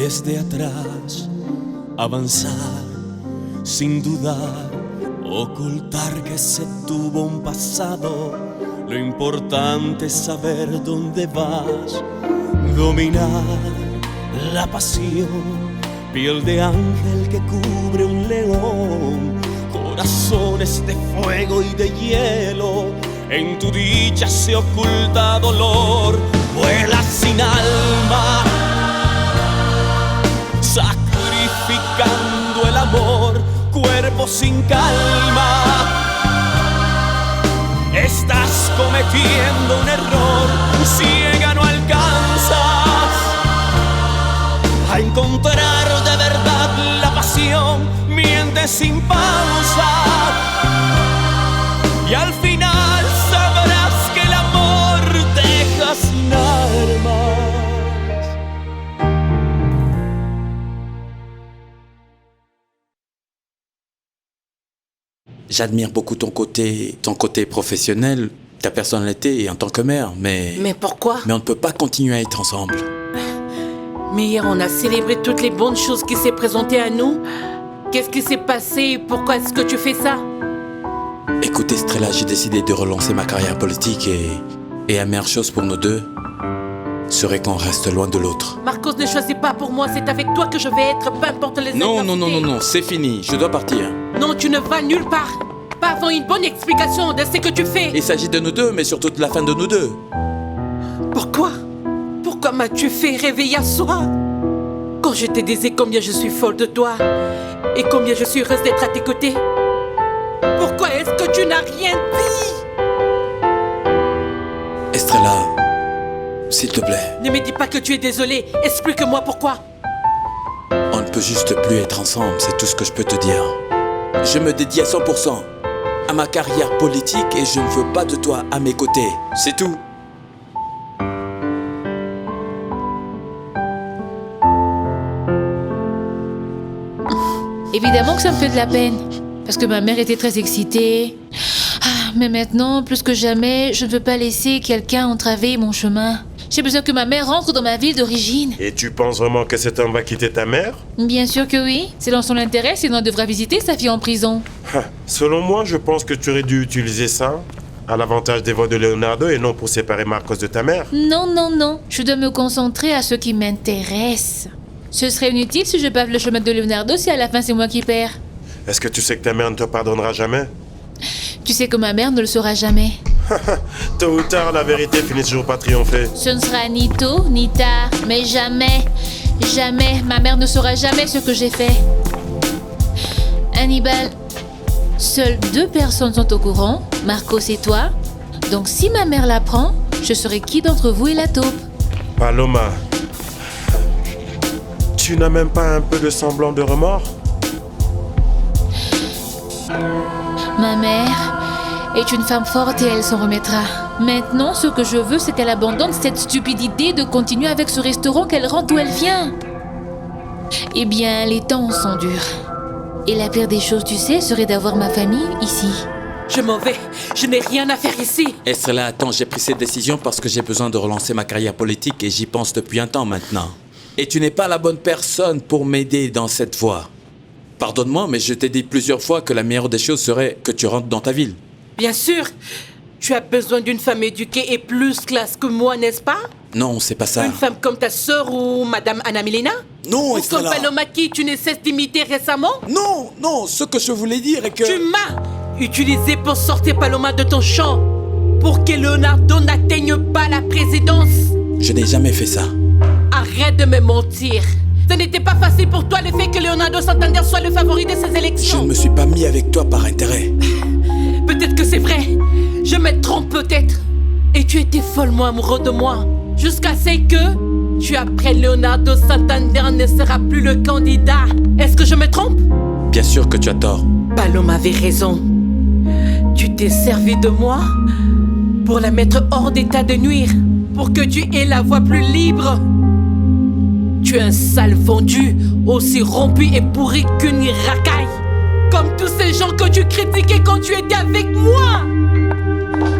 desde atrás, avanzar sin dudar, ocultar que se tuvo un pasado. Lo importante es saber dónde vas, dominar la pasión, piel de ángel que cubre un león, corazones de fuego y de hielo. En tu dicha se oculta dolor, vuela sin alma, sacrificando el amor, cuerpo sin calma. Estás cometiendo un error, ciega no alcanzas a encontrar de verdad la pasión, mientes sin pausa y al final sabrás que el amor deja sin armas. J'admire beaucoup ton côté professionnel, ta personnalité et en tant que mère, mais... Mais pourquoi? Mais on ne peut pas continuer à être ensemble. Mais hier, on a célébré toutes les bonnes choses qui s'est présentées à nous. Qu'est-ce qui s'est passé? Pourquoi est-ce que tu fais ça? Écoute Estrella, j'ai décidé de relancer ma carrière politique et la meilleure chose pour nous deux serait qu'on reste loin de l'autre. Marcos ne choisit pas pour moi, c'est avec toi que je vais être, peu importe les adversités. Non, c'est fini, je dois partir. Non, tu ne vas nulle part. Pas avant une bonne explication de ce que tu fais. Il s'agit de nous deux, mais surtout de la fin de nous deux. Pourquoi? Pourquoi m'as-tu fait rêver hier soir? Quand je te disais combien je suis folle de toi et combien je suis heureuse d'être à tes côtés. Pourquoi est-ce que tu n'as rien dit? Estrella, s'il te plaît. Ne me dis pas que tu es désolée. Explique-moi pourquoi. On ne peut juste plus être ensemble, c'est tout ce que je peux te dire. Je me dédie à 100% à ma carrière politique et je ne veux pas de toi à mes côtés. C'est tout. Évidemment que ça me fait de la peine, parce que ma mère était très excitée. Mais maintenant, plus que jamais, je ne veux pas laisser quelqu'un entraver mon chemin. J'ai besoin que ma mère rentre dans ma ville d'origine. Et tu penses vraiment que cet homme va quitter ta mère? Bien sûr que oui. C'est dans son intérêt, sinon elle devra visiter sa fille en prison. Selon moi, je pense que tu aurais dû utiliser ça à l'avantage des voix de Leonardo et non pour séparer Marcos de ta mère. Non. Je dois me concentrer à ce qui m'intéresse. Ce serait inutile si je bave le chemin de Leonardo si à la fin c'est moi qui perds. Est-ce que tu sais que ta mère ne te pardonnera jamais? Tu sais que ma mère ne le saura jamais. Tôt ou tard, la vérité finit toujours par triompher. Ce ne sera ni tôt ni tard, mais jamais, ma mère ne saura jamais ce que j'ai fait. Hannibal, seules 2 personnes sont au courant, Marcos et toi. Donc si ma mère l'apprend, je saurai qui d'entre vous est la taupe. Paloma, tu n'as même pas un peu de semblant de remords? Ma mère est une femme forte et elle s'en remettra. Maintenant, ce que je veux, c'est qu'elle abandonne cette stupide idée de continuer avec ce restaurant, qu'elle rentre d'où elle vient. Eh bien, les temps sont durs. Et la pire des choses, tu sais, serait d'avoir ma famille ici. Je m'en vais. Je n'ai rien à faire ici. Estrella, attends, j'ai pris cette décision parce que j'ai besoin de relancer ma carrière politique et j'y pense depuis un temps maintenant. Et tu n'es pas la bonne personne pour m'aider dans cette voie. Pardonne-moi, mais je t'ai dit plusieurs fois que la meilleure des choses serait que tu rentres dans ta ville. Bien sûr. Tu as besoin d'une femme éduquée et plus classe que moi, n'est-ce pas? Non, c'est pas ça. Une femme comme ta sœur ou Madame Anna Milena? Non, ou Estrella. comme Paloma qui tu ne cesses d'imiter récemment? Non, ce que je voulais dire est que... Tu m'as utilisé pour sortir Paloma de ton champ, pour que Leonardo n'atteigne pas la présidence. Je n'ai jamais fait ça. Arrête de me mentir. Ce n'était pas facile pour toi le fait que Leonardo Santander soit le favori de ces élections. Je ne me suis pas mis avec toi par intérêt. Peut-être que c'est vrai. Je me trompe peut-être. Et tu étais follement amoureux de moi. Jusqu'à ce que tu apprennes Leonardo Santander ne sera plus le candidat. Est-ce que je me trompe? Bien sûr que tu as tort. Paloma avait raison. Tu t'es servi de moi pour la mettre hors d'état de nuire, pour que tu aies la voix plus libre. Tu es un sale vendu, aussi rompu et pourri qu'une racaille. Comme tous ces gens que tu critiquais quand tu étais avec moi.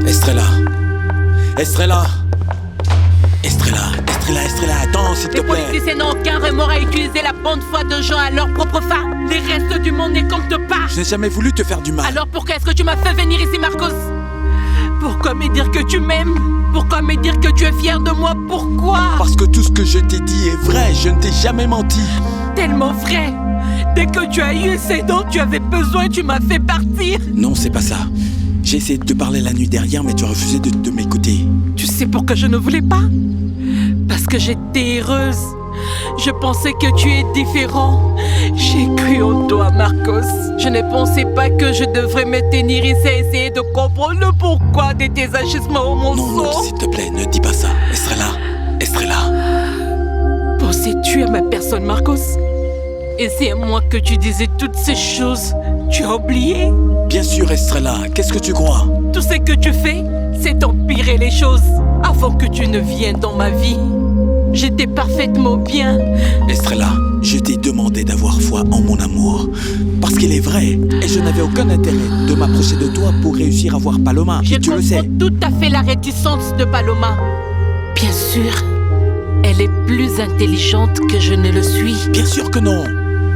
Estrella. Estrella, attends, s'il te Les plaît. politiciens n'ont aucun remords à utiliser la bonne foi de gens à leur propre fin. Les restes du monde ne comptent pas. Je n'ai jamais voulu te faire du mal. Alors pourquoi est-ce que tu m'as fait venir ici, Marcos? Pourquoi me dire que tu m'aimes? Pourquoi me dire que tu es fier de moi? Pourquoi? Parce que tout ce que je t'ai dit est vrai, je ne t'ai jamais menti. Tellement vrai. Dès que tu as eu ce dont tu avais besoin, tu m'as fait partir. Non, c'est pas ça. J'ai essayé de te parler la nuit dernière, mais tu as refusé de m'écouter. Tu sais pourquoi je ne voulais pas? Parce que j'étais heureuse. Je pensais que tu es différent. J'ai cru en toi, Marcos. Je ne pensais pas que je devrais me tenir ici et essayer de comprendre le pourquoi de tes agissements, mon Non, sang. s'il te plaît, ne dis pas ça. Estrella. Pensais-tu à ma personne, Marcos? Et c'est à moi que tu disais toutes ces choses. Tu as oublié? Bien sûr, Estrella, qu'est-ce que tu crois? Tout ce que tu fais, c'est empirer les choses. Avant que tu ne viennes dans ma vie, j'étais parfaitement bien. Estrella, je t'ai demandé d'avoir foi en mon amour. Parce qu'il est vrai. Et je n'avais aucun intérêt de m'approcher de toi pour réussir à voir Paloma. Je Tu le comprends sais. tout à fait la réticence de Paloma. Bien sûr, elle est plus intelligente que je ne le suis. Bien sûr que non.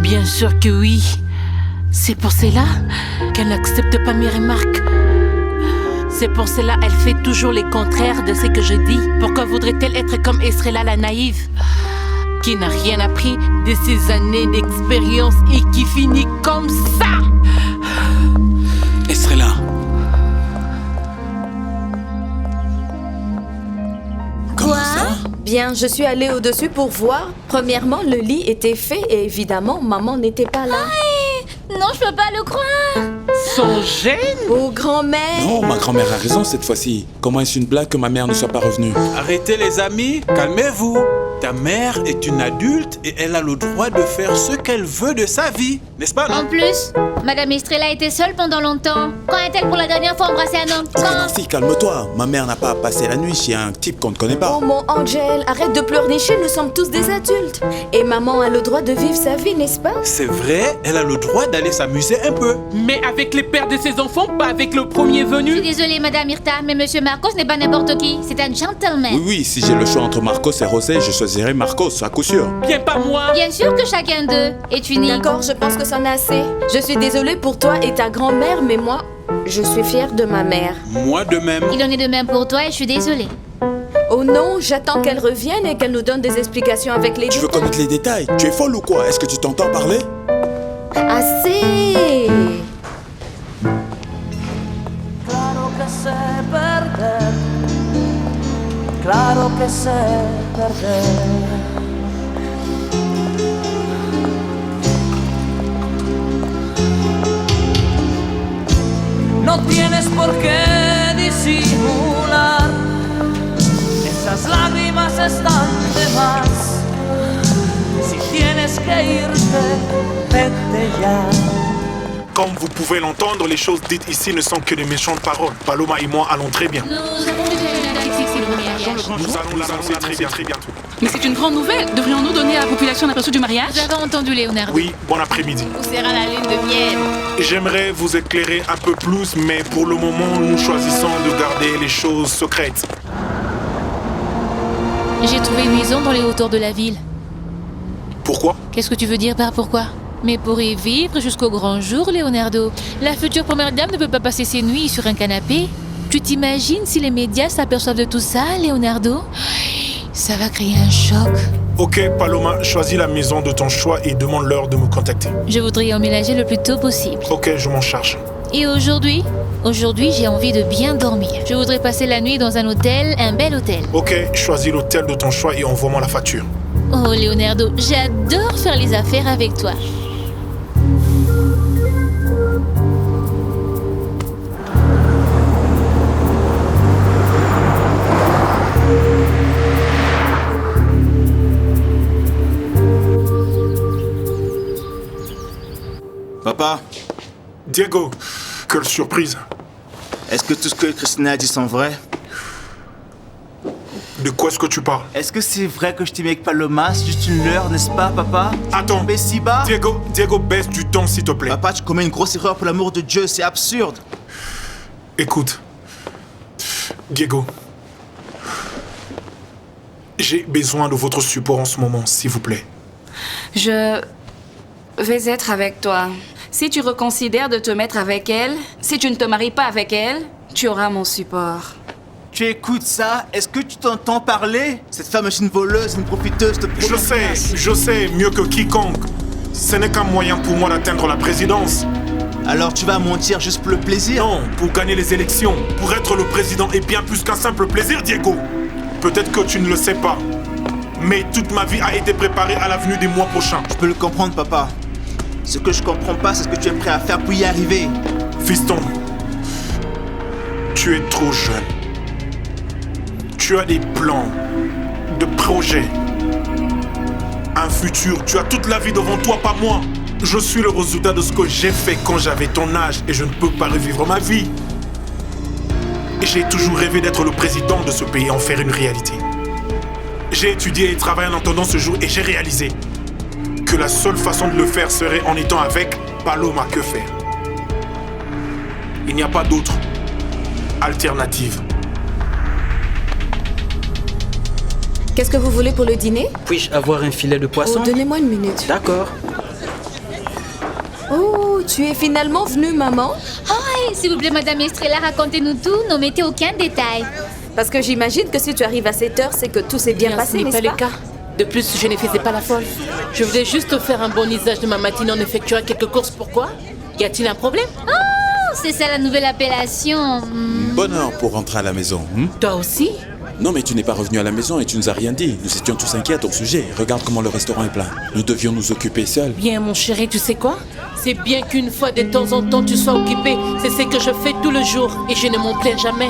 Bien sûr que oui. C'est pour cela qu'elle n'accepte pas mes remarques. C'est pour cela qu'elle fait toujours les contraires de ce que je dis. Pourquoi voudrait-elle être comme Estrella la naïve, qui n'a rien appris de ses années d'expérience et qui finit comme ça? Estrella. Comment ça? Bien, je suis allée au-dessus pour voir. Premièrement, le lit était fait et évidemment, maman n'était pas là. Non, je peux pas le croire. Son gène? Oh, grand-mère! Non, ma grand-mère a raison cette fois-ci. Comment est-ce une blague que ma mère ne soit pas revenue? Arrêtez les amis, calmez-vous. Ta mère est une adulte et elle a le droit de faire ce qu'elle veut de sa vie, n'est-ce pas, En non? plus, Madame Estrella était seule pendant longtemps. Quand a-t-elle pour la dernière fois embrassé un homme? Quand? Nancy, calme-toi. Ma mère n'a pas passé la nuit chez un type qu'on ne connaît pas. Oh mon Angel, arrête de pleurnicher, nous sommes tous des adultes. Et maman a le droit de vivre sa vie, n'est-ce pas? C'est vrai, elle a le droit d'aller s'amuser un peu. Mais avec les pères de ses enfants, pas avec le premier Je suis venu. désolée, Madame Irta, mais Monsieur Marcos n'est pas n'importe qui. C'est un gentleman. Oui, si j'ai le choix entre Marcos et José, je choisirai Marcos, à coup sûr. Bien pas moi. Bien sûr que chacun d'eux est unique. D'accord, je pense que c'en est assez. Je suis désolée pour toi et ta grand-mère, mais moi, je suis fière de ma mère. Moi de même. Il en est de même pour toi et je suis désolée. Oh non, j'attends qu'elle revienne et qu'elle nous donne des explications avec les Tu veux détails. connaître les détails? Tu es folle ou quoi? Est-ce que tu t'entends parler? Assez! Claro que sé perder, claro que sé perder. No tienes por qué disimular, esas lágrimas están de más. Si tienes que irte, vete ya. Comme vous pouvez l'entendre, les choses dites ici ne sont que de méchantes paroles. Paloma et moi allons très bien. Nous avons déjà une indice ici, le mariage. Nous allons l'annoncer très bientôt. Mais c'est une grande nouvelle. Devrions-nous donner à la population un aperçu du mariage? Vous avez entendu, Leonardo? Oui, bon après-midi. Où sera la lune de miel? J'aimerais vous éclairer un peu plus, mais pour le moment, nous choisissons de garder les choses secrètes. J'ai trouvé une maison dans les hauteurs de la ville. Pourquoi? Qu'est-ce que tu veux dire par pourquoi? Mais pour y vivre jusqu'au grand jour, Leonardo, la future première dame ne peut pas passer ses nuits sur un canapé. Tu t'imagines si les médias s'aperçoivent de tout ça, Leonardo? Ça va créer un choc. Ok, Paloma, choisis la maison de ton choix et demande-leur de me contacter. Je voudrais emménager le plus tôt possible. Ok, je m'en charge. Et aujourd'hui, j'ai envie de bien dormir. Je voudrais passer la nuit dans un hôtel, un bel hôtel. Ok, choisis l'hôtel de ton choix et envoie-moi la facture. Oh, Leonardo, j'adore faire les affaires avec toi. Papa, Diego, quelle surprise. est-ce que tout ce que Christina a dit sont vrai? De quoi est-ce que tu parles? Est-ce que c'est vrai que je t'ai mis avec Paloma? C'est juste une leurre, n'est-ce pas, papa? Attends. Mais si bas? Diego, baisse du ton, s'il te plaît. Papa, tu commets une grosse erreur pour l'amour de Dieu, c'est absurde. Écoute, Diego, J'ai besoin de votre support en ce moment, s'il vous plaît. Je vais être avec toi. Si tu reconsidères de te mettre avec elle, si tu ne te maries pas avec elle, tu auras mon support. Tu écoutes ça? Est-ce que tu t'entends parler? Cette femme est une voleuse, une profiteuse de Je sais, mieux que quiconque. Ce n'est qu'un moyen pour moi d'atteindre la présidence. Alors tu vas mentir juste pour le plaisir? Non, pour gagner les élections. Pour être le président est bien plus qu'un simple plaisir, Diego. Peut-être que tu ne le sais pas. Mais toute ma vie a été préparée à la venue des mois prochains. Je peux le comprendre, papa. Ce que je comprends pas, c'est ce que tu es prêt à faire pour y arriver. Fiston, tu es trop jeune. Tu as des plans, de projets, un futur. Tu as toute la vie devant toi, pas moi. Je suis le résultat de ce que j'ai fait quand j'avais ton âge et je ne peux pas revivre ma vie. Et j'ai toujours rêvé d'être le président de ce pays et en faire une réalité. J'ai étudié et travaillé en attendant ce jour et j'ai réalisé que la seule façon de le faire serait en étant avec Paloma. Que faire? Il n'y a pas d'autre alternative. Qu'est-ce que vous voulez pour le dîner? Puis-je avoir un filet de poisson? Oh, donnez-moi une minute. D'accord. Oh, tu es finalement venue, maman? Oh, s'il vous plaît, Madame Estrella, racontez-nous tout, n'omettez aucun détail. Parce que j'imagine que si tu arrives à cette heure, c'est que tout s'est bien passé, Ce n'est n'est-ce pas pas? le cas. De plus, je ne faisais pas la folle. Je voulais juste faire un bon usage de ma matinée en effectuant quelques courses. Pourquoi? Y a-t-il un problème? Oh, c'est ça la nouvelle appellation. Bonne heure pour rentrer à la maison. Toi aussi? Non, mais tu n'es pas revenu à la maison et tu nous as rien dit. Nous étions tous inquiets à ton sujet. Regarde comment le restaurant est plein. Nous devions nous occuper seuls. Bien, mon chéri, tu sais quoi? C'est bien qu'une fois de temps en temps tu sois occupé. C'est ce que je fais tout le jour et je ne m'en plains jamais.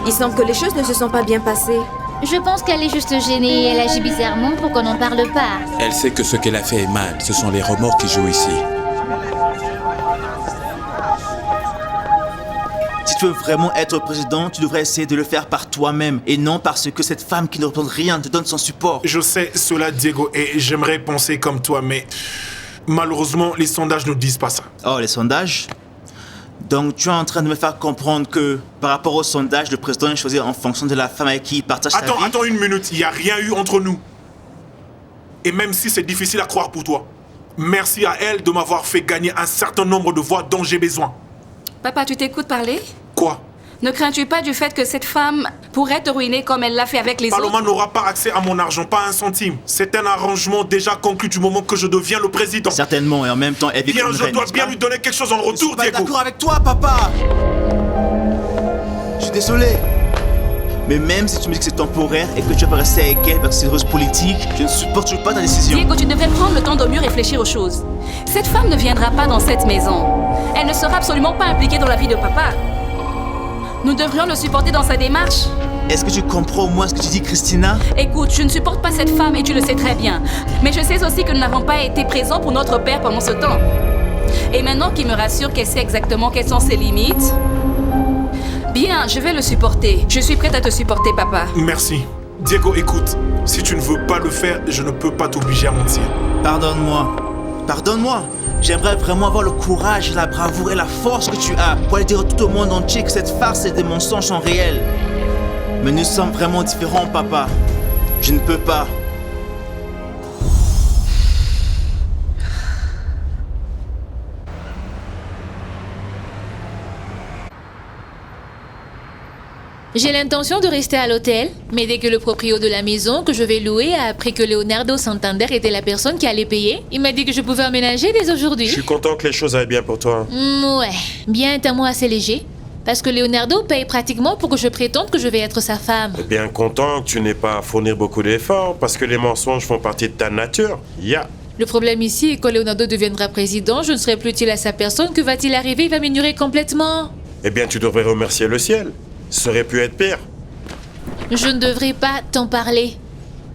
Il semble que les choses ne se sont pas bien passées. Je pense qu'elle est juste gênée. Elle agit bizarrement pour qu'on n'en parle pas. Elle sait que ce qu'elle a fait est mal. Ce sont les remords qui jouent ici. Si tu veux vraiment être président, tu devrais essayer de le faire par toi-même et non parce que cette femme qui ne représente rien te donne son support. Je sais cela, Diego, et j'aimerais penser comme toi, mais malheureusement, les sondages ne disent pas ça. Oh, les sondages? Donc tu es en train de me faire comprendre que par rapport aux sondages, le président est choisi en fonction de la femme avec qui il partage sa vie? Attends une minute, il n'y a rien eu entre nous. Et même si c'est difficile à croire pour toi, merci à elle de m'avoir fait gagner un certain nombre de voix dont j'ai besoin. Papa, tu t'écoutes parler? Quoi? Ne crains-tu pas du fait que cette femme pourrait te ruiner comme elle l'a fait avec les Paloma autres? n'aura pas accès à mon argent, pas un centime. C'est un arrangement déjà conclu du moment que je deviens le président. Certainement, et en même temps, elle vit Bien, comme une je reine, dois n'est-ce bien pas? lui donner quelque chose en Je suis retour, pas Diego. d'accord avec toi, papa. Je suis désolé. Mais même si tu me dis que c'est temporaire et que tu vas rester avec elle parce que c'est une rose politique, je ne supporte pas ta décision. Diego, tu devrais prendre le temps de mieux réfléchir aux choses. Cette femme ne viendra pas dans cette maison. Elle ne sera absolument pas impliquée dans la vie de papa. Nous devrions le supporter dans sa démarche. Est-ce que tu comprends au moins ce que tu dis, Christina? Écoute, je ne supporte pas cette femme et tu le sais très bien. Mais je sais aussi que nous n'avons pas été présents pour notre père pendant ce temps. Et maintenant qu'il me rassure qu'elle sait exactement quelles sont ses limites, bien, je vais le supporter. Je suis prête à te supporter, papa. Merci. Diego, écoute. Si tu ne veux pas le faire, je ne peux pas t'obliger à mentir. Pardonne-moi. Pardonne-moi. J'aimerais vraiment avoir le courage, la bravoure et la force que tu as pour aller dire tout au monde entier que cette farce et des mensonges sont réels. Mais nous sommes vraiment différents, papa. Je ne peux pas. J'ai l'intention de rester à l'hôtel, mais dès que le proprio de la maison que je vais louer a appris que Leonardo Santander était la personne qui allait payer, il m'a dit que je pouvais emménager dès aujourd'hui. Je suis content que les choses aillent bien pour toi. Ouais, bien est un mot assez léger. Parce que Leonardo paye pratiquement pour que je prétende que je vais être sa femme. Bien content que tu n'aies pas à fournir beaucoup d'efforts, parce que les mensonges font partie de ta nature. Le problème ici est que Leonardo deviendra président, je ne serai plus utile à sa personne, que va-t-il arriver? Il va m'ignorer complètement. Eh bien, tu devrais remercier le ciel. Ça aurait pu être pire. Je ne devrais pas t'en parler.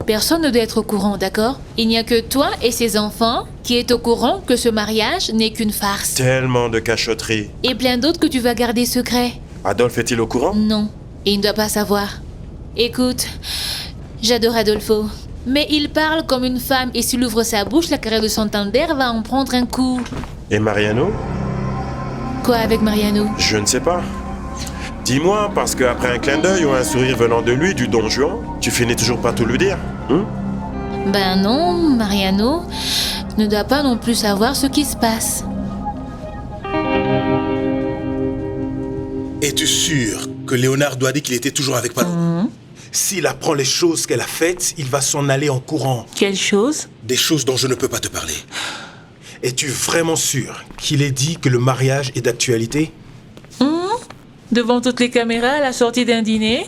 Personne ne doit être au courant, d'accord? Il n'y a que toi et ses enfants qui est au courant que ce mariage n'est qu'une farce. Tellement de cachotteries. Et plein d'autres que tu vas garder secret. Adolphe est-il au courant? Non, et il ne doit pas savoir. Écoute, j'adore Adolfo, mais il parle comme une femme et s'il ouvre sa bouche, la carrière de Santander va en prendre un coup. Et Mariano? Quoi avec Mariano? Je ne sais pas. Dis-moi, parce qu'après un clin d'œil ou un sourire venant de lui, du Don Juan, tu finis toujours par tout lui dire. Ben non, Mariano ne doit pas non plus savoir ce qui se passe. Es-tu sûr que Leonardo a dit qu'il était toujours avec Paloma? S'il apprend les choses qu'elle a faites, il va s'en aller en courant. Quelle chose? Des choses dont je ne peux pas te parler. Es-tu vraiment sûr qu'il ait dit que le mariage est d'actualité? Devant toutes les caméras à la sortie d'un dîner?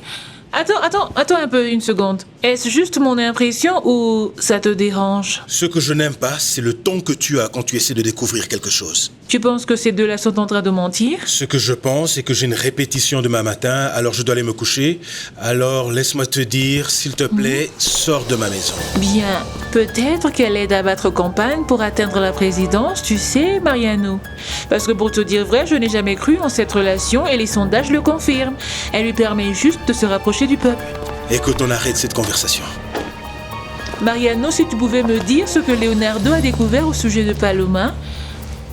Attends un peu, une seconde. Est-ce juste mon impression ou ça te dérange? Ce que je n'aime pas, c'est le ton que tu as quand tu essaies de découvrir quelque chose. Tu penses que ces deux-là sont en train de mentir? Ce que je pense, c'est que j'ai une répétition demain matin, alors je dois aller me coucher. Alors laisse-moi te dire, s'il te plaît, sors de ma maison. Bien, peut-être qu'elle aide à battre campagne pour atteindre la présidence, tu sais, Mariano. Parce que pour te dire vrai, je n'ai jamais cru en cette relation et les sondages le confirment. Elle lui permet juste de se rapprocher du peuple. Écoute, on arrête cette conversation. Mariano, si tu pouvais me dire ce que Leonardo a découvert au sujet de Paloma?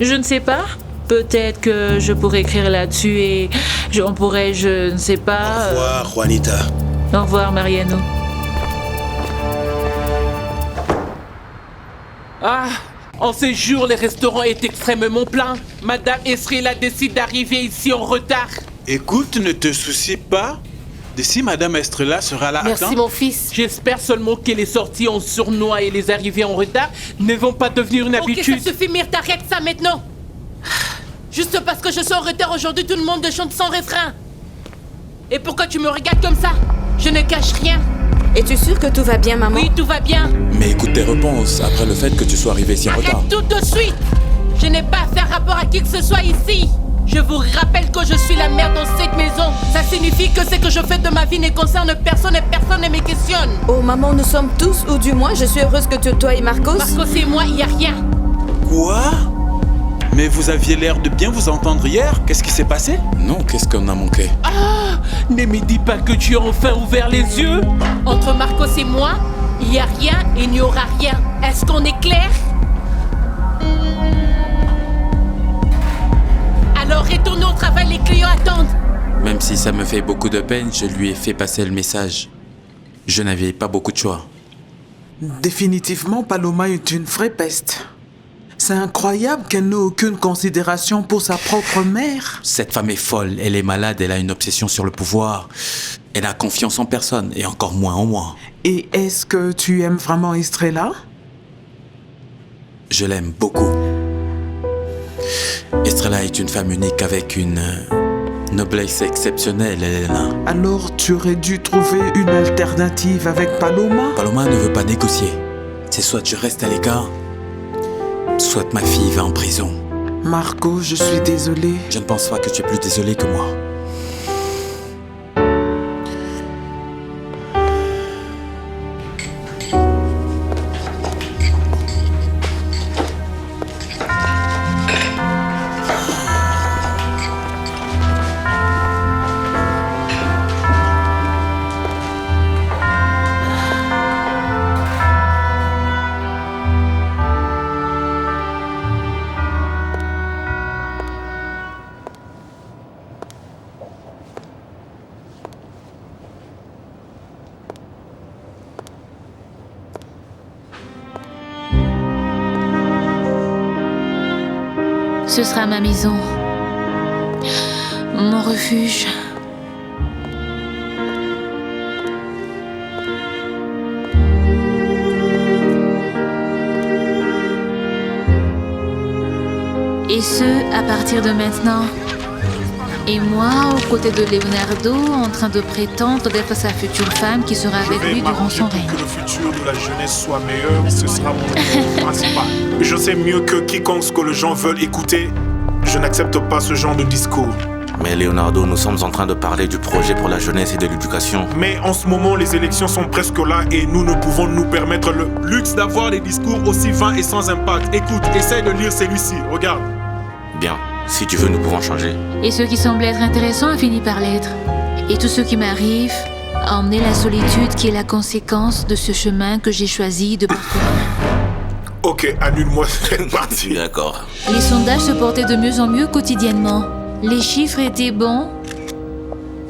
Je ne sais pas. Peut-être que je pourrais écrire là-dessus et je ne sais pas... Au revoir, Juanita. Au revoir, Mariano. Ah, en ces jours, les restaurants est extrêmement pleins. Madame Estrella décide d'arriver ici en retard. Écoute, ne te soucie pas. D'ici, Madame Estrella sera là. Merci, mon fils. J'espère seulement que les sorties en sournois et les arrivées en retard ne vont pas devenir une habitude. Ok, ça suffit, Myrthe, arrête ça maintenant. Juste parce que je suis en retard aujourd'hui, tout le monde chante sans refrain. Et pourquoi tu me regardes comme ça? Je ne cache rien. Es-tu sûre que tout va bien, maman? Oui, tout va bien. Mais écoute tes réponses après le fait que tu sois arrivé si en retard. Arrête tout de suite. Je n'ai pas à faire rapport à qui que ce soit ici. Je vous rappelle que je suis la mère dans cette maison. Ça signifie que ce que je fais de ma vie ne concerne personne et personne ne me questionne. Oh maman, nous sommes tous, ou du moins je suis heureuse que toi et Marcos... Marcos et moi, il n'y a rien. Quoi? Mais vous aviez l'air de bien vous entendre hier. Qu'est-ce qui s'est passé? Non, qu'est-ce qu'on a manqué? Ah, ne me dis pas que tu as enfin ouvert les yeux. Entre Marcos et moi, il n'y a rien et il n'y aura rien. Est-ce qu'on est clair? Alors retournons au travail, les clients attendent. Même si ça me fait beaucoup de peine, je lui ai fait passer le message. Je n'avais pas beaucoup de choix. Définitivement, Paloma est une vraie peste. C'est incroyable qu'elle n'ait aucune considération pour sa propre mère. Cette femme est folle, elle est malade, elle a une obsession sur le pouvoir. Elle a confiance en personne, et encore moins en moi. Et est-ce que tu aimes vraiment Estrella? Je l'aime beaucoup. Estrella est une femme unique avec une noblesse exceptionnelle, Elena. Alors tu aurais dû trouver une alternative avec Paloma? Paloma ne veut pas négocier. C'est soit je reste à l'écart, soit ma fille va en prison. Marco, je suis désolé. Je ne pense pas que tu es plus désolé que moi. Ce sera ma maison, mon refuge. Et ce, à partir de maintenant. Et moi, aux côtés de Leonardo, en train de prétendre d'être sa future femme qui sera avec lui durant son règne. Que le futur de la jeunesse soit meilleur, ce sera mon but principal. Je sais mieux que quiconque ce que les gens veulent écouter. Je n'accepte pas ce genre de discours. Mais Leonardo, nous sommes en train de parler du projet pour la jeunesse et de l'éducation. Mais en ce moment, les élections sont presque là et nous ne pouvons nous permettre le luxe d'avoir des discours aussi vains et sans impact. Écoute, essaye de lire celui-ci, regarde. Bien, si tu veux, nous pouvons changer. Et ce qui semble être intéressant a fini par l'être. Et tout ce qui m'arrive a emmené la solitude qui est la conséquence de ce chemin que j'ai choisi de parcourir. Ok, annule-moi cette partie. D'accord. Les sondages se portaient de mieux en mieux quotidiennement. Les chiffres étaient bons.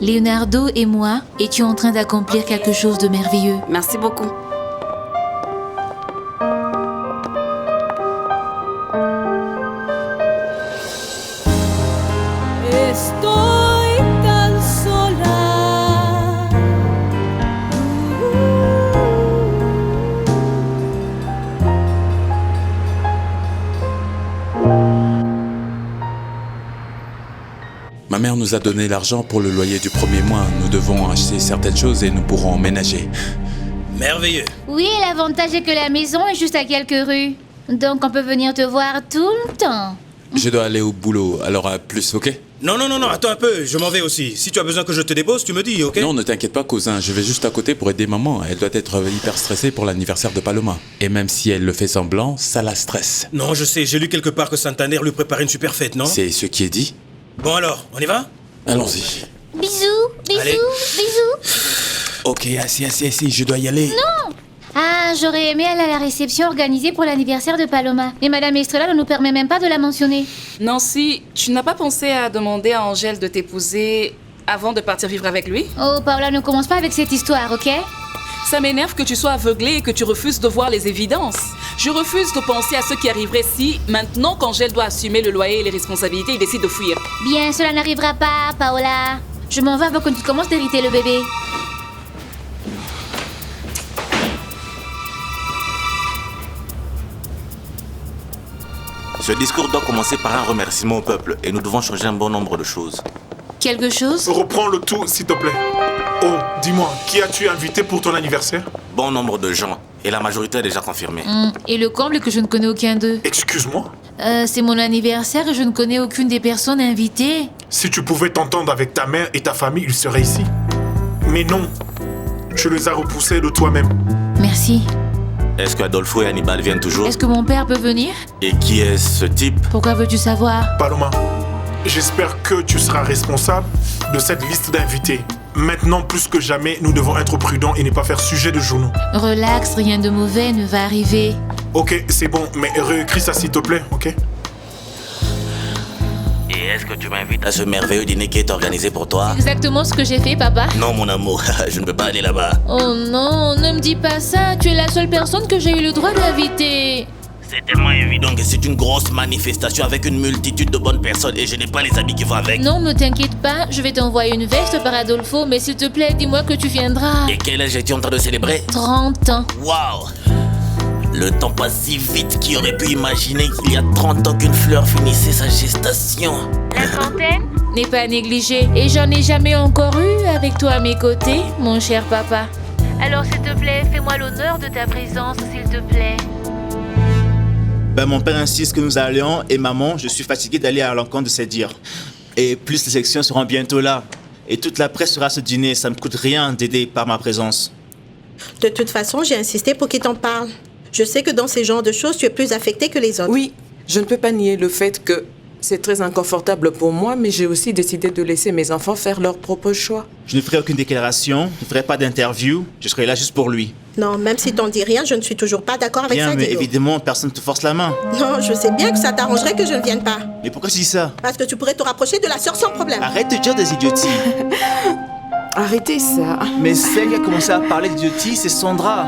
Leonardo et moi étions en train d'accomplir quelque chose de merveilleux. Merci beaucoup. Estoy tan sola. Ma mère nous a donné l'argent pour le loyer du premier mois. Nous devons acheter certaines choses et nous pourrons emménager. Merveilleux. Oui, l'avantage est que la maison est juste à quelques rues. Donc on peut venir te voir tout le temps. Je dois aller au boulot, alors à plus, ok? Non, attends un peu, je m'en vais aussi. Si tu as besoin que je te dépose, tu me dis, ok? Non, ne t'inquiète pas, cousin, je vais juste à côté pour aider maman. Elle doit être hyper stressée pour l'anniversaire de Paloma. Et même si elle le fait semblant, ça la stresse. Non, je sais, j'ai lu quelque part que Santander lui préparait une super fête, non? C'est ce qui est dit. Bon alors, on y va? Allons-y. Bisous, Allez. bisous. Ok, assis, je dois y aller. Non! Ah, j'aurais aimé aller à la réception organisée pour l'anniversaire de Paloma. Mais Madame Estrella ne nous permet même pas de la mentionner. Nancy, tu n'as pas pensé à demander à Angèle de t'épouser avant de partir vivre avec lui? Oh, Paola, ne commence pas avec cette histoire, ok? Ça m'énerve que tu sois aveuglée et que tu refuses de voir les évidences. Je refuse de penser à ce qui arriverait si, maintenant qu'Angèle doit assumer le loyer et les responsabilités, il décide de fuir. Bien, cela n'arrivera pas, Paola. Je m'en vais avant que tu commences d'hériter le bébé. Ce discours doit commencer par un remerciement au peuple et nous devons changer un bon nombre de choses. Quelque chose? Reprends le tout, s'il te plaît. Oh, dis-moi, qui as-tu invité pour ton anniversaire? Bon nombre de gens et la majorité est déjà confirmée. Et le comble est que je ne connais aucun d'eux. Excuse-moi? C'est mon anniversaire et je ne connais aucune des personnes invitées. Si tu pouvais t'entendre avec ta mère et ta famille, ils seraient ici. Mais non, tu les as repoussés de toi-même. Merci. Est-ce que Adolfo et Hannibal viennent toujours? Est-ce que mon père peut venir? Et qui est ce type? Pourquoi veux-tu savoir? Paloma, j'espère que tu seras responsable de cette liste d'invités. Maintenant, plus que jamais, nous devons être prudents et ne pas faire sujet de journaux. Relax, rien de mauvais ne va arriver. Ok, c'est bon, mais réécris ça s'il te plaît, ok? Et est-ce que tu m'invites à ce merveilleux dîner qui est organisé pour toi? Exactement ce que j'ai fait, papa. Non, mon amour, je ne peux pas aller là-bas. Oh non, ne me dis pas ça. Tu es la seule personne que j'ai eu le droit d'inviter. C'est tellement évident que c'est une grosse manifestation avec une multitude de bonnes personnes et je n'ai pas les amis qui vont avec. Non, ne t'inquiète pas, je vais t'envoyer une veste par Adolfo, mais s'il te plaît, dis-moi que tu viendras. Et quel âge es-tu en train de célébrer? 30 ans. Waouh! Le temps passe si vite, qui aurait pu imaginer qu'il y a 30 ans qu'une fleur finissait sa gestation? La trentaine n'est pas négligée et j'en ai jamais encore eu avec toi à mes côtés, mon cher papa. Alors s'il te plaît, fais-moi l'honneur de ta présence, s'il te plaît. Mon père insiste que nous allions et maman, je suis fatigué d'aller à l'encontre de ses dires. Et plus les élections seront bientôt là. Et toute la presse sera à ce dîner, ça me coûte rien d'aider par ma présence. De toute façon, j'ai insisté pour qu'il t'en parle. Je sais que dans ces genres de choses, tu es plus affecté que les autres. Oui, je ne peux pas nier le fait que c'est très inconfortable pour moi, mais j'ai aussi décidé de laisser mes enfants faire leur propre choix. Je ne ferai aucune déclaration, je ne ferai pas d'interview, je serai là juste pour lui. Non, même si t'en dis rien, je ne suis toujours pas d'accord avec Bien, ça, mais Diego. évidemment, personne ne te force la main. Non, je sais bien que ça t'arrangerait que je ne vienne pas. Mais pourquoi tu dis ça? Parce que tu pourrais te rapprocher de la sœur sans problème. Arrête de dire des idioties. Arrêtez ça. Mais celle qui a commencé à parler d'idioties, c'est Sandra.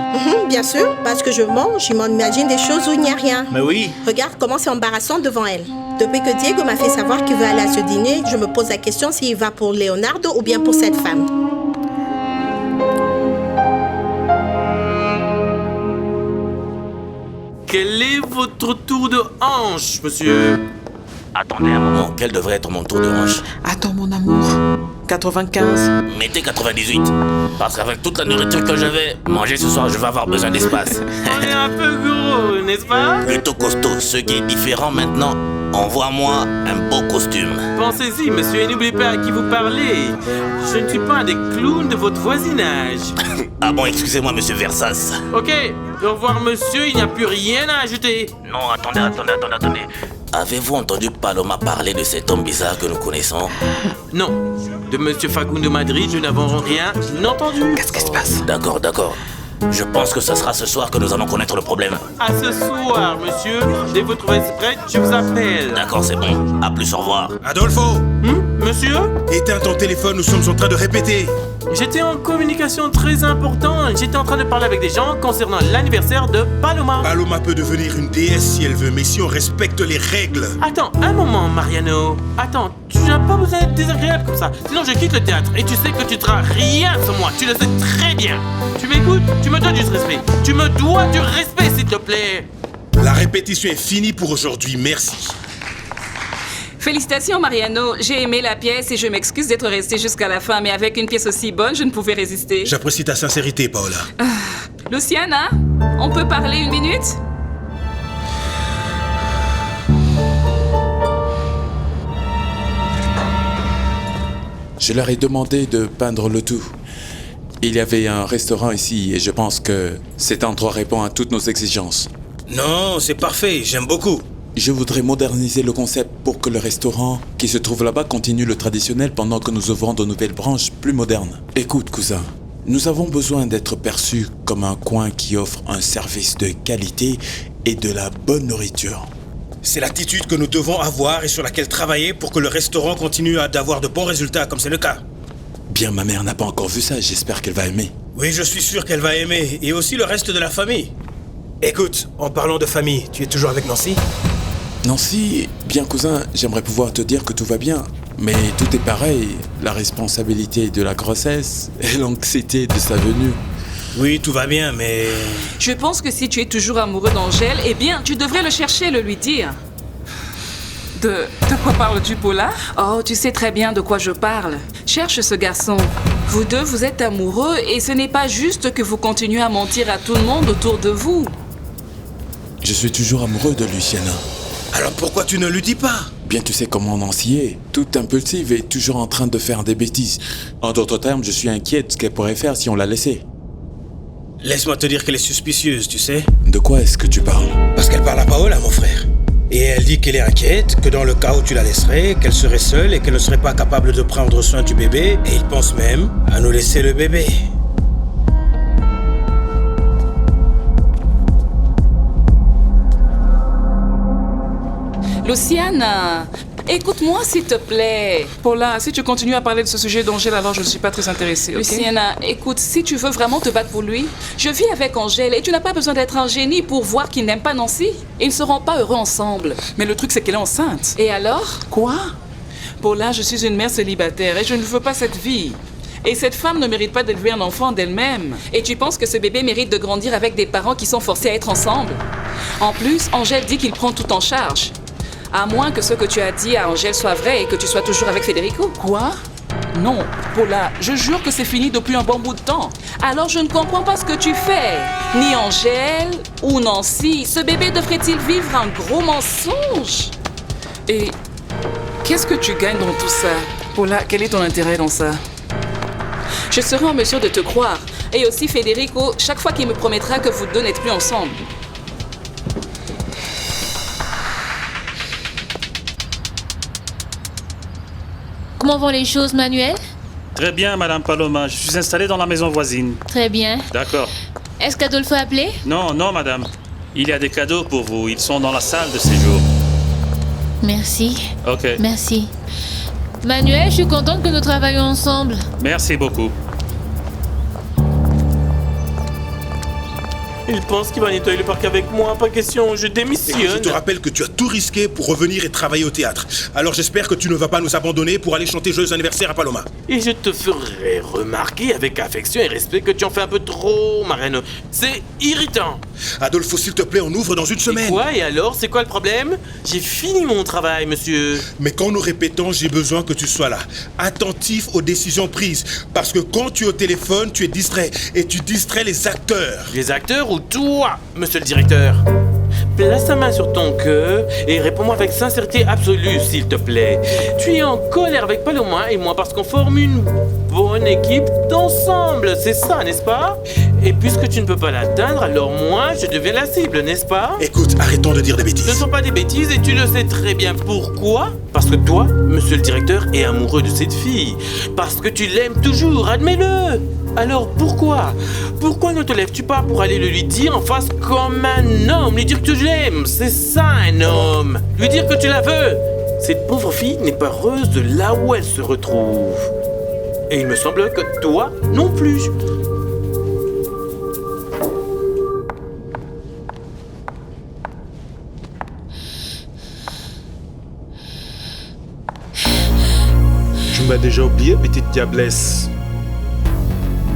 Bien sûr, parce que je mange, je m'imagine des choses où il n'y a rien. Mais oui. Regarde comment c'est embarrassant devant elle. Depuis que Diego m'a fait savoir qu'il veut aller à ce dîner, je me pose la question s'il va pour Leonardo ou bien pour cette femme. Quel est votre tour de hanche, monsieur? Attendez un moment, quel devrait être mon tour de hanche? Attends, mon amour. 95. Mettez 98. Parce qu'avec toute la nourriture que je vais manger ce soir, je vais avoir besoin d'espace. On est un peu gros, n'est-ce pas? Plutôt costaud. Ce qui est différent maintenant, envoie-moi un beau costume. Pensez-y, monsieur, et n'oubliez pas à qui vous parlez. Je ne suis pas un des clowns de votre voisinage. Ah bon, excusez-moi, monsieur Versas. Ok, au revoir, monsieur, il n'y a plus rien à ajouter. Non, attendez. Avez-vous entendu Paloma parler de cet homme bizarre que nous connaissons? Non, de monsieur Facundo Madrid, nous n'avons rien entendu. Qu'est-ce qui se passe? D'accord. Je pense que ce sera ce soir que nous allons connaître le problème. À ce soir, monsieur. Dès que vous trouvez prête, je vous appelle. D'accord, c'est bon. À plus, au revoir. Adolfo! Monsieur? Éteins ton téléphone, nous sommes en train de répéter. J'étais en communication très importante. J'étais en train de parler avec des gens concernant l'anniversaire de Paloma. Paloma peut devenir une déesse si elle veut, mais si on respecte les règles. Attends, un moment, Mariano. Attends, tu n'as pas besoin d'être désagréable comme ça. Sinon, je quitte le théâtre et tu sais que tu ne seras rien sans moi. Tu le sais très bien. Tu m'écoutes? Tu me donnes du respect. Tu me dois du respect, s'il te plaît. La répétition est finie pour aujourd'hui, merci. Félicitations, Mariano. J'ai aimé la pièce et je m'excuse d'être restée jusqu'à la fin, mais avec une pièce aussi bonne, je ne pouvais résister. J'apprécie ta sincérité, Paola. Luciana, on peut parler une minute? Je leur ai demandé de peindre le tout. Il y avait un restaurant ici et je pense que cet endroit répond à toutes nos exigences. Non, c'est parfait, j'aime beaucoup. Je voudrais moderniser le concept pour que le restaurant qui se trouve là-bas continue le traditionnel pendant que nous ouvrons de nouvelles branches plus modernes. Écoute, cousin, nous avons besoin d'être perçus comme un coin qui offre un service de qualité et de la bonne nourriture. C'est l'attitude que nous devons avoir et sur laquelle travailler pour que le restaurant continue d'avoir de bons résultats, comme c'est le cas. Bien, ma mère n'a pas encore vu ça, j'espère qu'elle va aimer. Oui, je suis sûr qu'elle va aimer, et aussi le reste de la famille. Écoute, en parlant de famille, tu es toujours avec Nancy? Nancy, bien cousin, j'aimerais pouvoir te dire que tout va bien. Mais tout est pareil, la responsabilité de la grossesse et l'anxiété de sa venue. Oui, tout va bien, mais... Je pense que si tu es toujours amoureux d'Angèle, eh bien, tu devrais le chercher et le lui dire. De quoi parles-tu, Paula? Oh, tu sais très bien de quoi je parle. Cherche ce garçon. Vous deux, vous êtes amoureux et ce n'est pas juste que vous continuez à mentir à tout le monde autour de vous. Je suis toujours amoureux de Luciana. Alors pourquoi tu ne lui dis pas? Bien, tu sais comment Nancy est, toute impulsive et toujours en train de faire des bêtises. En d'autres termes, je suis inquiète de ce qu'elle pourrait faire si on la laissait. Laisse-moi te dire qu'elle est suspicieuse, tu sais. De quoi est-ce que tu parles? Parce qu'elle parle à Paola, mon frère. Et elle dit qu'elle est inquiète, que dans le cas où tu la laisserais, qu'elle serait seule et qu'elle ne serait pas capable de prendre soin du bébé. Et il pense même à nous laisser le bébé. Luciana, écoute-moi s'il te plaît. Paula, si tu continues à parler de ce sujet d'Angèle, alors je ne suis pas très intéressée, ok? Luciana, écoute, si tu veux vraiment te battre pour lui, je vis avec Angèle et tu n'as pas besoin d'être un génie pour voir qu'il n'aime pas Nancy. Ils ne seront pas heureux ensemble. Mais le truc, c'est qu'elle est enceinte. Et alors? Quoi? Paula, je suis une mère célibataire et je ne veux pas cette vie. Et cette femme ne mérite pas d'élever un enfant d'elle-même. Et tu penses que ce bébé mérite de grandir avec des parents qui sont forcés à être ensemble? En plus, Angèle dit qu'il prend tout en charge. À moins que ce que tu as dit à Angèle soit vrai et que tu sois toujours avec Federico. Quoi? Non, Paula, je jure que c'est fini depuis un bon bout de temps. Alors je ne comprends pas ce que tu fais. Ni Angèle ou Nancy. Ce bébé devrait-il vivre un gros mensonge? Et qu'est-ce que tu gagnes dans tout ça? Paula, quel est ton intérêt dans ça? Je serai en mesure de te croire. Et aussi Federico, chaque fois qu'il me promettra que vous deux n'êtes plus ensemble. Comment vont les choses, Manuel? Très bien, Madame Paloma. Je suis installé dans la maison voisine. Très bien. D'accord. Est-ce qu'Adolphe a appelé? Non, non, Madame. Il y a des cadeaux pour vous. Ils sont dans la salle de séjour. Merci. Ok. Merci. Manuel, je suis contente que nous travaillions ensemble. Merci beaucoup. Il pense qu'il va nettoyer le parc avec moi, pas question, je démissionne. Et je te rappelle que tu as tout risqué pour revenir et travailler au théâtre. Alors j'espère que tu ne vas pas nous abandonner pour aller chanter Joyeux anniversaire à Paloma. Et je te ferai remarquer avec affection et respect que tu en fais un peu trop, Mariano. C'est irritant. Adolfo, s'il te plaît, on ouvre dans une semaine. Et quoi? Et alors? C'est quoi le problème? J'ai fini mon travail, monsieur. Mais quand nous répétons, j'ai besoin que tu sois là, attentif aux décisions prises. Parce que quand tu es au téléphone, tu es distrait. Et tu distrais les acteurs. Les acteurs ou toi, monsieur le directeur? Place ta main sur ton cœur et réponds-moi avec sincérité absolue, s'il te plaît. Tu es en colère avec Paloma et moi parce qu'on forme une bonne équipe d'ensemble, c'est ça, n'est-ce pas? Et puisque tu ne peux pas l'atteindre, alors moi, je deviens la cible, n'est-ce pas? Écoute, arrêtons de dire des bêtises. Ce ne sont pas des bêtises et tu le sais très bien. Pourquoi? Parce que toi, monsieur le directeur, est amoureux de cette fille. Parce que tu l'aimes toujours, admets-le. Alors pourquoi ne te lèves-tu pas pour aller le lui dire en face comme un homme? Lui dire que tu l'aimes, c'est ça un homme. Lui dire que tu la veux. Cette pauvre fille n'est pas heureuse de là où elle se retrouve. Et il me semble que toi non plus. Tu m'as déjà oublié, petite diablesse.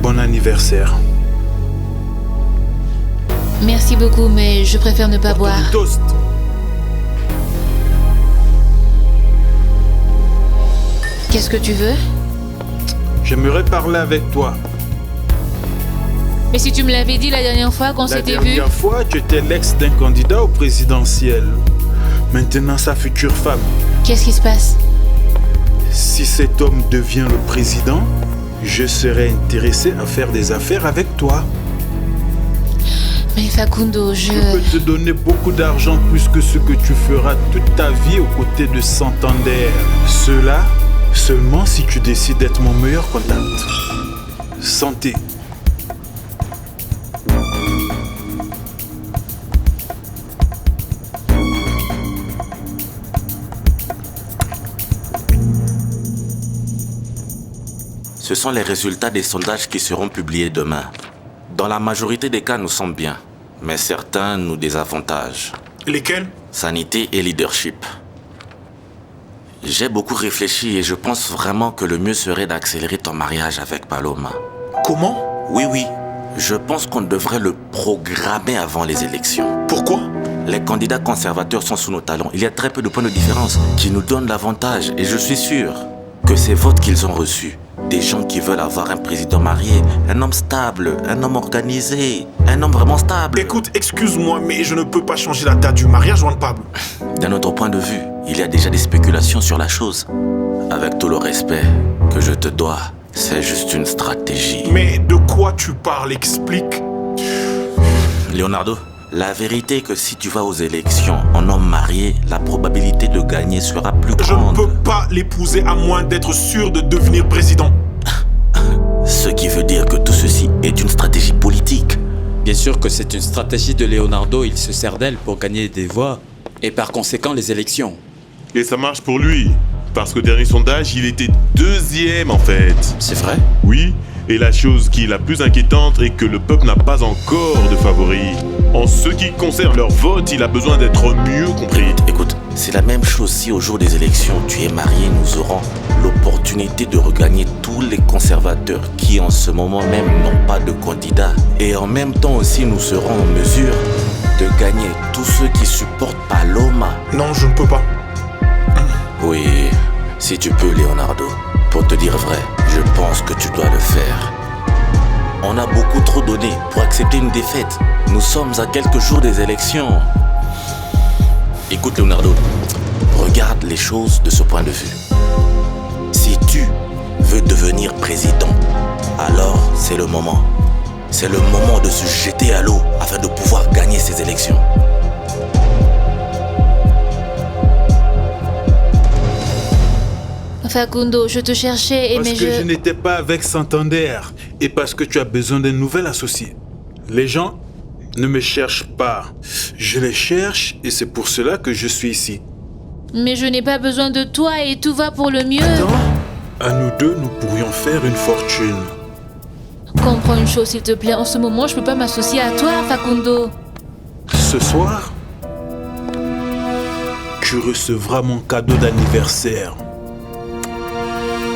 Bon anniversaire. Merci beaucoup, mais je préfère ne pas boire. Toast. Qu'est-ce que tu veux? J'aimerais parler avec toi. Mais si tu me l'avais dit la dernière fois qu'on s'était vu... La dernière fois, tu étais l'ex d'un candidat au présidentiel. Maintenant, sa future femme. Qu'est-ce qui se passe? Si cet homme devient le président, je serais intéressé à faire des affaires avec toi. Mais Facundo, Je peux te donner beaucoup d'argent plus que ce que tu feras toute ta vie aux côtés de Santander. Cela, seulement si tu décides d'être mon meilleur contact. Santé. Ce sont les résultats des sondages qui seront publiés demain. Dans la majorité des cas, nous sommes bien, mais certains nous désavantagent. Lesquels? Sanité et leadership. J'ai beaucoup réfléchi et je pense vraiment que le mieux serait d'accélérer ton mariage avec Paloma. Comment? Oui. Je pense qu'on devrait le programmer avant les élections. Pourquoi? Les candidats conservateurs sont sous nos talons. Il y a très peu de points de différence qui nous donnent l'avantage et je suis sûr que ces votes qu'ils ont reçus, des gens qui veulent avoir un président marié, un homme stable, un homme organisé, un homme vraiment stable. Écoute, excuse-moi, mais je ne peux pas changer la date du mariage, Juan Pablo. D'un autre point de vue, il y a déjà des spéculations sur la chose. Avec tout le respect que je te dois, c'est juste une stratégie. Mais de quoi tu parles? Explique. Leonardo, la vérité est que si tu vas aux élections en homme marié, la probabilité de gagner sera plus grande. Je ne peux pas l'épouser à moins d'être sûr de devenir président. Ce qui veut dire que tout ceci est une stratégie politique. Bien sûr que c'est une stratégie de Leonardo, il se sert d'elle pour gagner des voix et par conséquent les élections. Et ça marche pour lui, parce qu'au dernier sondage, il était deuxième en fait. C'est vrai? Oui, et la chose qui est la plus inquiétante est que le peuple n'a pas encore de favoris. En ce qui concerne leur vote, il a besoin d'être mieux compris. Écoute, c'est la même chose si au jour des élections, tu es marié, nous aurons l'opportunité de regagner tous les conservateurs qui en ce moment même n'ont pas de candidat. Et en même temps aussi, nous serons en mesure de gagner tous ceux qui supportent Paloma. Non, je ne peux pas. Oui, si tu peux, Leonardo. Pour te dire vrai, je pense que tu dois le faire. On a beaucoup trop donné pour accepter une défaite. Nous sommes à quelques jours des élections. Écoute, Leonardo, regarde les choses de ce point de vue. Si tu veux devenir président, alors c'est le moment. C'est le moment de se jeter à l'eau afin de pouvoir gagner ces élections. Facundo, je te cherchais, Parce que je n'étais pas avec Santander et parce que tu as besoin d'un nouvel associé. Les gens ne me cherchent pas. Je les cherche et c'est pour cela que je suis ici. Mais je n'ai pas besoin de toi et tout va pour le mieux. Attends, à nous deux, nous pourrions faire une fortune. Comprends une chose, s'il te plaît. En ce moment, je peux pas m'associer à toi, Facundo. Ce soir, tu recevras mon cadeau d'anniversaire.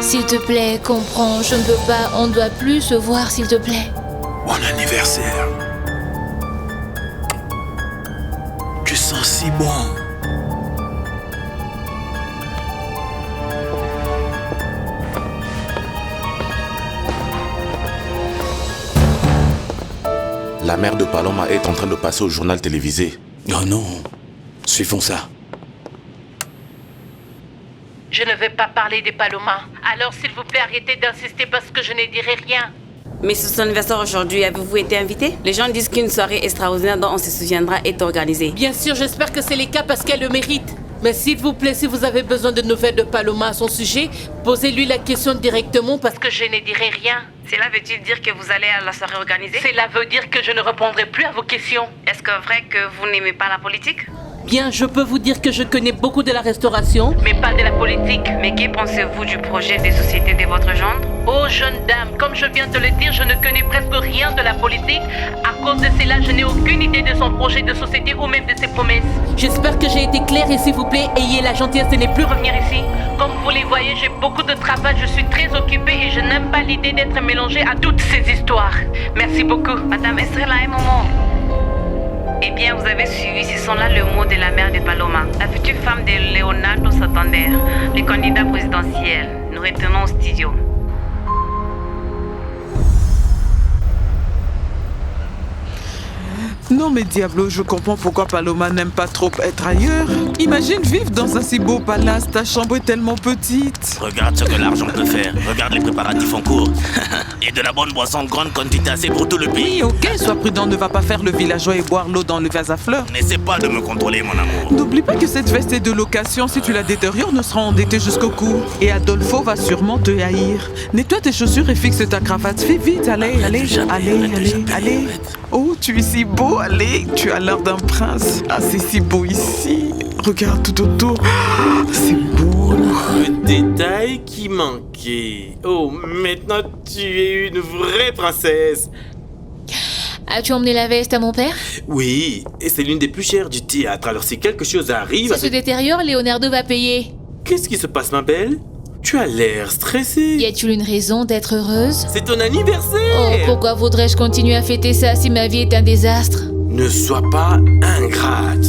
S'il te plaît, comprends, je ne peux pas, on ne doit plus se voir, s'il te plaît. Bon anniversaire. Tu sens si bon. La mère de Paloma est en train de passer au journal télévisé. Oh non, suivons ça. Je ne vais pas parler des Paloma. Alors s'il vous plaît, arrêtez d'insister parce que je ne dirai rien. Mais c'est son anniversaire aujourd'hui, avez-vous été invité? Les gens disent qu'une soirée extraordinaire dont on se souviendra est organisée. Bien sûr, j'espère que c'est le cas parce qu'elle le mérite. Mais s'il vous plaît, si vous avez besoin de nouvelles de Paloma à son sujet, posez-lui la question directement parce que je ne dirai rien. Cela veut-il dire que vous allez à la soirée organisée? Cela veut dire que je ne répondrai plus à vos questions. Est-ce que vrai que vous n'aimez pas la politique? Bien, je peux vous dire que je connais beaucoup de la restauration, mais pas de la politique. Mais que pensez-vous du projet des sociétés de votre genre? Oh, jeune dame, comme je viens de le dire, je ne connais presque rien de la politique. À cause de cela, je n'ai aucune idée de son projet de société ou même de ses promesses. J'espère que j'ai été claire et s'il vous plaît, ayez la gentillesse de ne plus revenir ici. Comme vous les voyez, j'ai beaucoup de travail, je suis très occupée et je n'aime pas l'idée d'être mélangée à toutes ces histoires. Merci beaucoup. Madame Estrella, un moment. Eh bien, vous avez suivi, ce sont là le mot de la mère de Paloma, la future femme de Leonardo Santander, le candidat présidentiel. Nous retenons au studio. Non mais Diablo, je comprends pourquoi Paloma n'aime pas trop être ailleurs. Imagine vivre dans un si beau palace, ta chambre est tellement petite. Regarde ce que l'argent peut faire. Regarde les préparatifs en cours. Et de la bonne boisson en grande quantité, assez pour tout le pays. Oui, ok, sois prudent, ne va pas faire le villageois et boire l'eau dans le vase à fleurs. N'essaie pas de me contrôler, mon amour. N'oublie pas que cette veste est de location. Si tu la détériores, nous serons endettés jusqu'au cou. Et Adolfo va sûrement te haïr. Nettoie tes chaussures et fixe ta cravate. Fais vite, allez. Oh, tu es si beau, allez. Tu as l'air d'un prince. Ah, c'est si beau ici. Regarde tout autour. C'est beau. Le détail qui manquait. Oh, maintenant tu es une vraie princesse. As-tu emmené la veste à mon père? Oui, et c'est l'une des plus chères du théâtre. Alors si quelque chose arrive... Si se détériore, Leonardo va payer. Qu'est-ce qui se passe, ma belle? Tu as l'air stressée. Y a-t-il une raison d'être heureuse? C'est ton anniversaire. Oh, pourquoi voudrais-je continuer à fêter ça si ma vie est un désastre? Ne sois pas ingrate.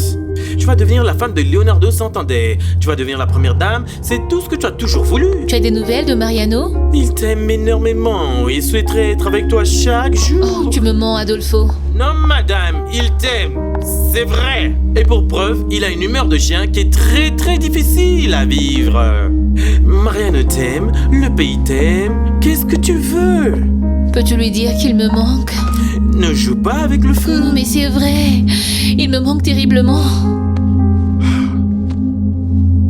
Tu vas devenir la femme de Leonardo Santander. Tu vas devenir la première dame. C'est tout ce que tu as toujours voulu. Tu as des nouvelles de Mariano? Il t'aime énormément. Il souhaiterait être avec toi chaque jour. Oh, tu me mens, Adolfo. Non, madame, il t'aime. C'est vrai. Et pour preuve, il a une humeur de chien qui est très très difficile à vivre. Mariano t'aime, le pays t'aime. Qu'est-ce que tu veux? Peux-tu lui dire qu'il me manque? Ne joue pas avec le feu. Non, mais c'est vrai. Il me manque terriblement.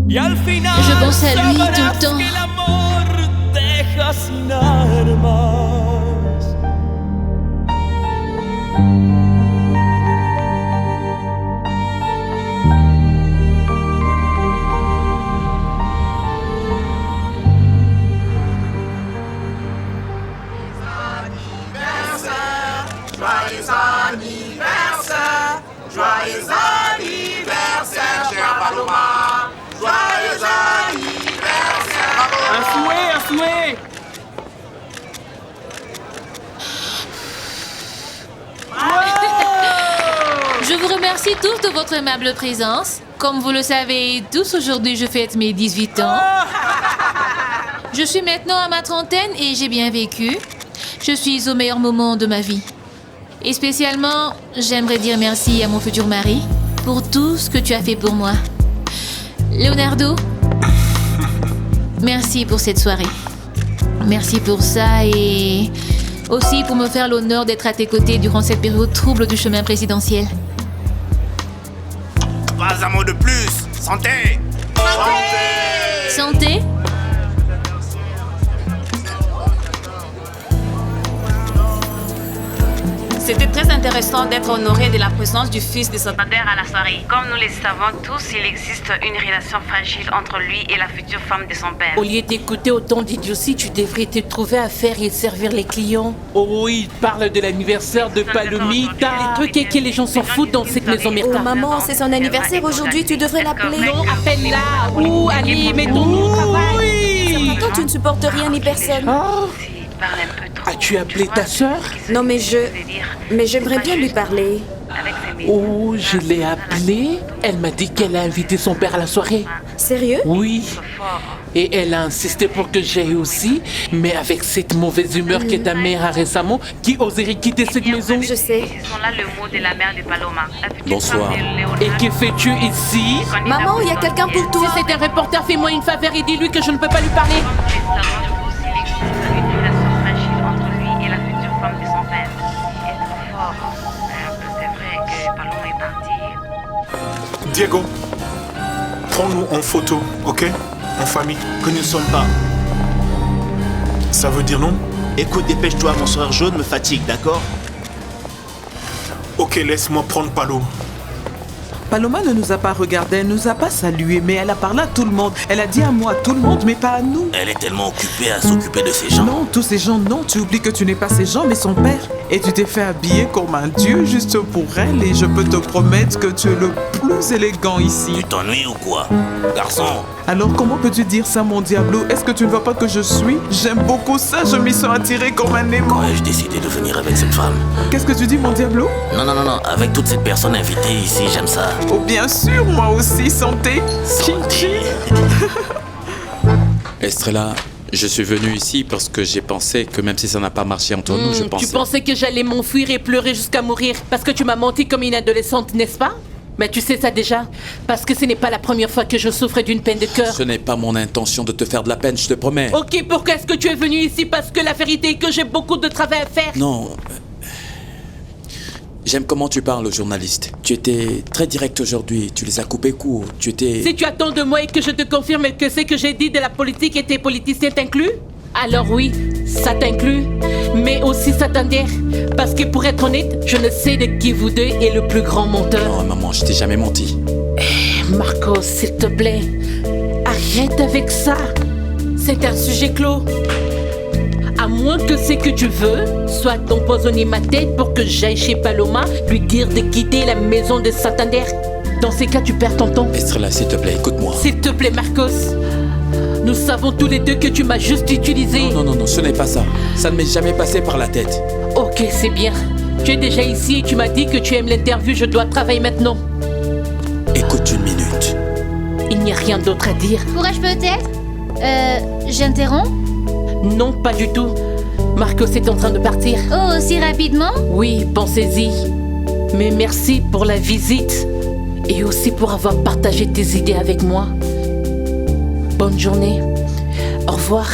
Je pense à lui tout le temps. Joyeux anniversaire, chère Paloma. Joyeux anniversaire. Un souhait. Je vous remercie tous de votre aimable présence. Comme vous le savez tous, aujourd'hui je fête mes 18 ans. Je suis maintenant à ma trentaine et j'ai bien vécu. Je suis au meilleur moment de ma vie. Et spécialement, j'aimerais dire merci à mon futur mari pour tout ce que tu as fait pour moi. Leonardo, merci pour cette soirée. Merci pour ça et aussi pour me faire l'honneur d'être à tes côtés durant cette période trouble du chemin présidentiel. Pas un mot de plus. Santé. Santé. C'était très intéressant d'être honoré de la présence du fils de Santander à la soirée. Comme nous le savons tous, il existe une relation fragile entre lui et la future femme de son père. Au lieu d'écouter autant d'idioties, tu devrais te trouver à faire et servir les clients. Oh, il parle de l'anniversaire de Palomita. Les trucs que les gens s'en foutent dans cette maison, Myrta. Oh maman, c'est son anniversaire aujourd'hui, tu devrais l'appeler. Non, appelle-la. Ouh, allez, mettons-nous au travail. Toi, tu ne supportes rien ni personne. Oh. As-tu appelé ta sœur? Non, mais j'aimerais bien lui parler. Oh, je l'ai appelée. Elle m'a dit qu'elle a invité son père à la soirée. Sérieux? Oui. Et elle a insisté pour que j'aille aussi. Mais avec cette mauvaise humeur que ta mère a récemment, qui oserait quitter cette maison? Je sais. Ce sont là le mot de la mère de Paloma. Bonsoir. Et que fais-tu ici? Maman, il y a quelqu'un pour toi. Si c'est un reporter, fais-moi une faveur et dis-lui que je ne peux pas lui parler. Diego, prends-nous en photo, ok? En famille. Que nous ne sommes pas. Ça veut dire non? Écoute, dépêche-toi, mon sourire jaune me fatigue, d'accord? Ok, laisse-moi prendre Paloma. Paloma ne nous a pas regardés, elle nous a pas salués, mais elle a parlé à tout le monde. Elle a dit à moi, tout le monde, mais pas à nous. Elle est tellement occupée à s'occuper de ces gens. Non, tous ces gens, non, tu oublies que tu n'es pas ces gens, mais son père. Et tu t'es fait habiller comme un dieu juste pour elle, et je peux te promettre que tu es le plus élégant ici. Tu t'ennuies ou quoi, garçon? Alors comment peux-tu dire ça, mon Diablo? Est-ce que tu ne vois pas que je suis? J'aime beaucoup ça, je m'y sens attiré comme un aimant. Quand ai-je décidé de venir avec cette femme? Qu'est-ce que tu dis, mon Diablo? Non, avec toutes ces personnes invitées ici, j'aime ça. Oh, bien sûr, moi aussi, santé. Santé. Estrella, je suis venu ici parce que j'ai pensé que même si ça n'a pas marché entre nous, je pensais... Tu pensais que j'allais m'enfuir et pleurer jusqu'à mourir parce que tu m'as menti comme une adolescente, n'est-ce pas? Mais tu sais ça déjà, parce que ce n'est pas la première fois que je souffre d'une peine de cœur. Ce n'est pas mon intention de te faire de la peine, je te promets. Ok, pourquoi est-ce que tu es venu ici? Parce que la vérité est que j'ai beaucoup de travail à faire. Non. J'aime comment tu parles aux journalistes. Tu étais très direct aujourd'hui, tu les as coupés court, tu étais... Si tu attends de moi et que je te confirme que ce que j'ai dit de la politique était politicien t'inclut, alors oui, ça t'inclut, mais aussi ça t'endère. Parce que pour être honnête, je ne sais de qui vous deux est le plus grand menteur. Oh maman, je t'ai jamais menti. Marcos, s'il te plaît, arrête avec ça. C'est un sujet clos. À moins que ce que tu veux soit d'empoisonner ma tête pour que j'aille chez Paloma lui dire de quitter la maison de Santander. Dans ces cas, tu perds ton temps. Estrella, s'il te plaît, écoute-moi. S'il te plaît, Marcos. Nous savons tous les deux que tu m'as juste utilisé. Non, ce n'est pas ça. Ça ne m'est jamais passé par la tête. Ok, c'est bien. Tu es déjà ici et tu m'as dit que tu aimes l'interview. Je dois travailler maintenant. Écoute une minute. Il n'y a rien d'autre à dire. Pourrais-je peut-être j'interromps? Non, pas du tout. Marcos est en train de partir. Oh, si rapidement? Oui, pensez-y. Mais merci pour la visite. Et aussi pour avoir partagé tes idées avec moi. Bonne journée. Au revoir.